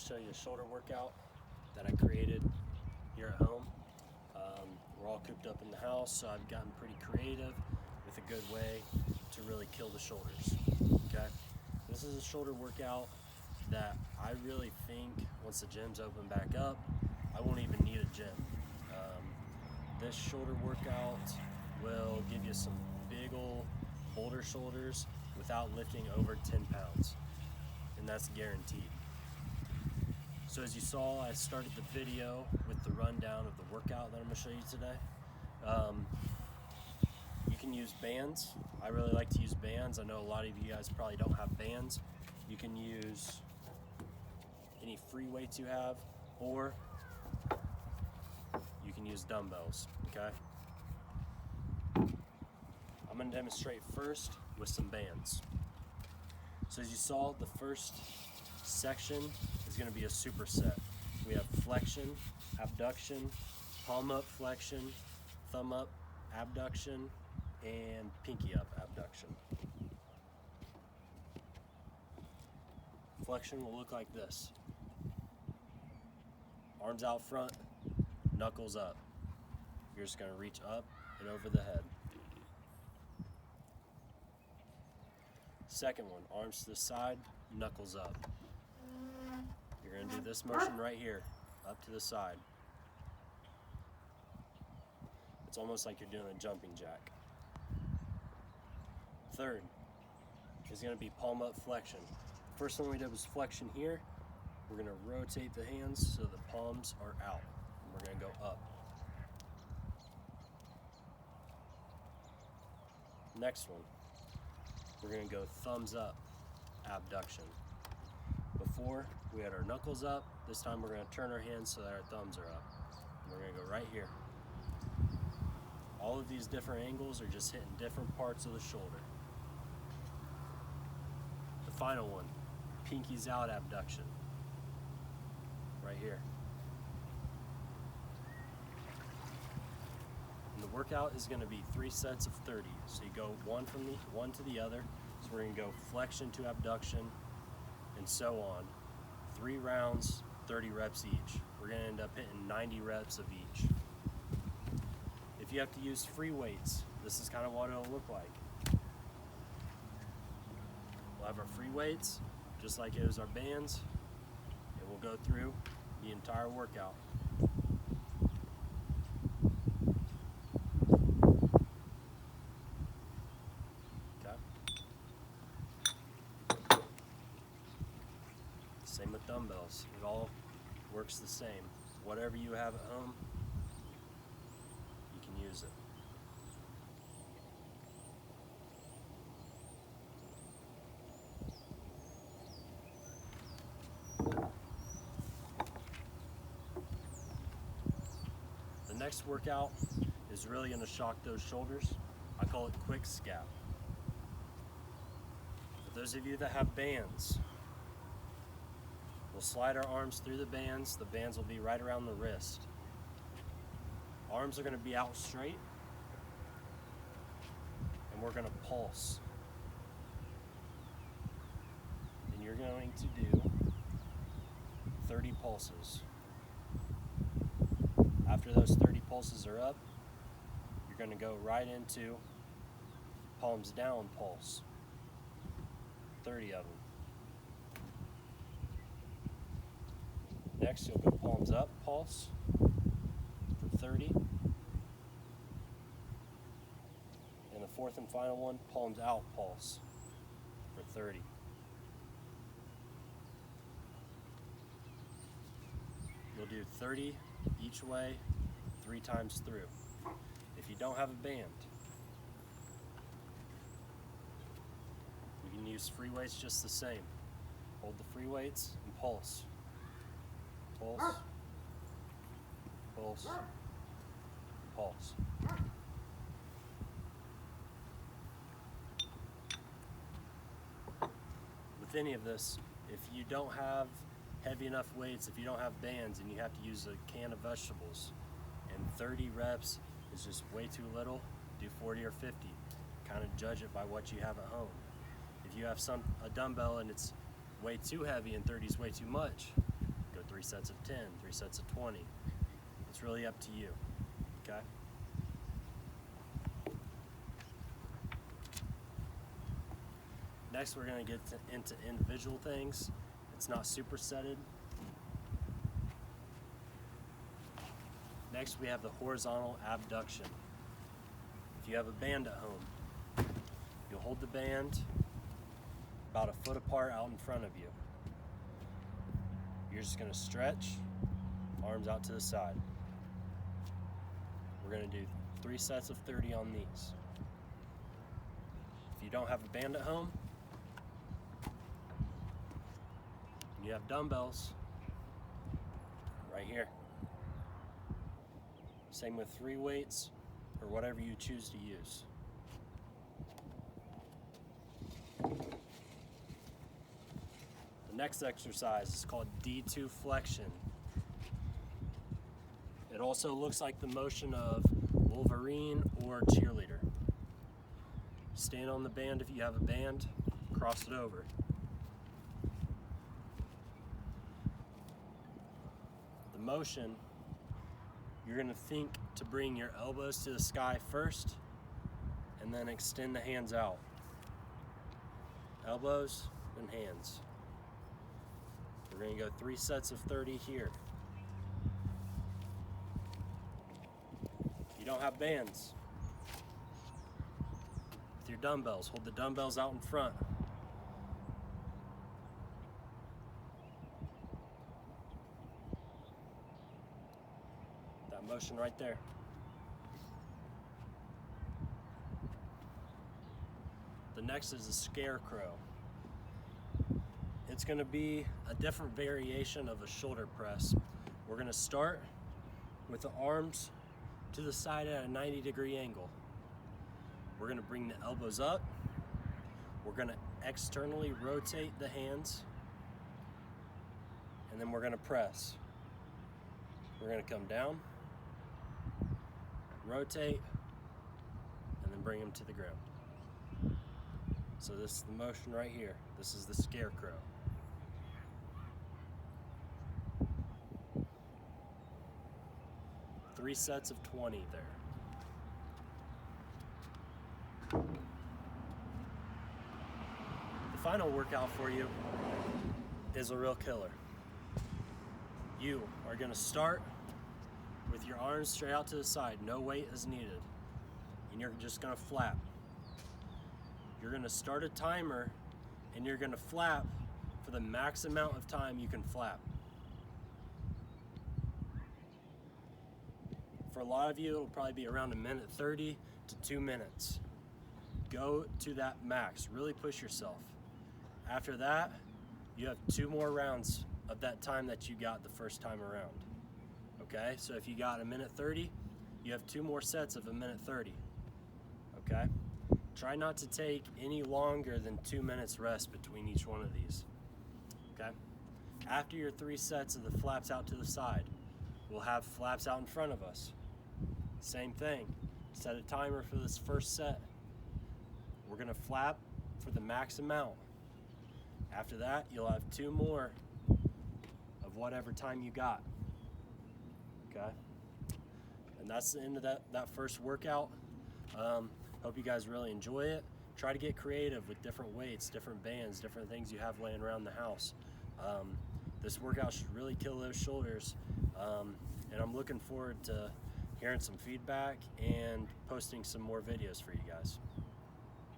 show you a shoulder workout that I created here at home. We're all cooped up in the house, so I've gotten pretty creative with a good way to really kill the shoulders. Okay, this is a shoulder workout that I really think once the gyms open back up, I won't even need a gym. This shoulder workout will give you some big old boulder shoulders without lifting over 10 pounds, and that's guaranteed. So as you saw, I started the video with the rundown of the workout that I'm going to show you today. You can use bands. I really like to use bands. I know a lot of you guys probably don't have bands. You can use any free weights you have, or you can use dumbbells, okay? I'm going to demonstrate first with some bands. So as you saw, the first section is going to be a superset. We have flexion, abduction, palm up flexion, thumb up abduction, and pinky up abduction. Flexion will look like this. Arms out front, knuckles up. You're just going to reach up and over the head. Second one, arms to the side, knuckles up. You're going to do this motion right here, up to the side. It's almost like you're doing a jumping jack. Third is going to be palm up flexion. First one we did was flexion here. We're going to rotate the hands so the palms are out. And we're going to go up. Next one, we're going to go thumbs up abduction. Before, we had our knuckles up. This time we're going to turn our hands so that our thumbs are up. And we're going to go right here. All of these different angles are just hitting different parts of the shoulder. The final one, pinkies out abduction. Right here. And the workout is going to be 3 sets of 30. So you go one to the other. So we're going to go flexion to abduction, and so on. 3 rounds, 30 reps each. We're going to end up hitting 90 reps of each. If you have to use free weights, this is kind of what it'll look like. We'll have our free weights, just like it was our bands, and we'll go through the entire workout. Same with dumbbells. It all works the same. Whatever you have at home, you can use it. The next workout is really going to shock those shoulders. I call it quick scap. For those of you that have bands, we'll slide our arms through the bands. The bands will be right around the wrist. Arms are going to be out straight, and we're going to pulse. And you're going to do 30 pulses. After those 30 pulses are up, you're going to go right into palms down pulse. 30 of them. Next, you'll go palms up pulse for 30. And the fourth and final one, palms out pulse for 30. You'll do 30 each way, 3 times through. If you don't have a band, you can use free weights just the same. Hold the free weights and pulse. Pulse, pulse, pulse. With any of this, if you don't have heavy enough weights, if you don't have bands and you have to use a can of vegetables, and 30 reps is just way too little, do 40 or 50. Kind of judge it by what you have at home. If you have a dumbbell and it's way too heavy and 30 is way too much, 3 sets of 10, 3 sets of 20. It's really up to you, okay? Next, we're gonna get into individual things. It's not supersetted. Next, we have the horizontal abduction. If you have a band at home, you'll hold the band about a foot apart out in front of you. You're just gonna stretch, arms out to the side. We're gonna do 3 sets of 30 on these. If you don't have a band at home, you have dumbbells right here. Same with 3 weights or whatever you choose to use. The next exercise is called D2 Flexion. It also looks like the motion of Wolverine or cheerleader. Stand on the band if you have a band, cross it over. The motion, you're gonna think to bring your elbows to the sky first and then extend the hands out. Elbows and hands. We're gonna go 3 sets of 30 here. If you don't have bands, with your dumbbells, hold the dumbbells out in front. That motion right there. The next is a Scarecrow. It's gonna be a different variation of a shoulder press. We're gonna start with the arms to the side at a 90-degree angle. We're gonna bring the elbows up. We're gonna externally rotate the hands, and then we're gonna press. We're gonna come down, rotate, and then bring them to the ground. So this is the motion right here. This is the Scarecrow. Three sets of 20 there. The final workout for you is a real killer. You are gonna start with your arms straight out to the side. No weight is needed. And you're just gonna flap. You're gonna start a timer and you're gonna flap for the max amount of time you can flap. For a lot of you, it'll probably be around 1:30 to 2 minutes. Go to that max, really push yourself. After that, you have 2 more rounds of that time that you got the first time around. Okay, so if you got 1:30, you have 2 more sets of 1:30. Okay, try not to take any longer than 2 minutes rest between each one of these. Okay, after your 3 sets of the flaps out to the side, we'll have flaps out in front of us. Same thing, set a timer for this first set. We're gonna flap for the max amount. After that, you'll have 2 more of whatever time you got. Okay, and that's the end of that first workout. Hope you guys really enjoy it. Try to get creative with different weights, different bands, different things you have laying around the house. This workout should really kill those shoulders, and I'm looking forward to hearing some feedback and posting some more videos for you guys.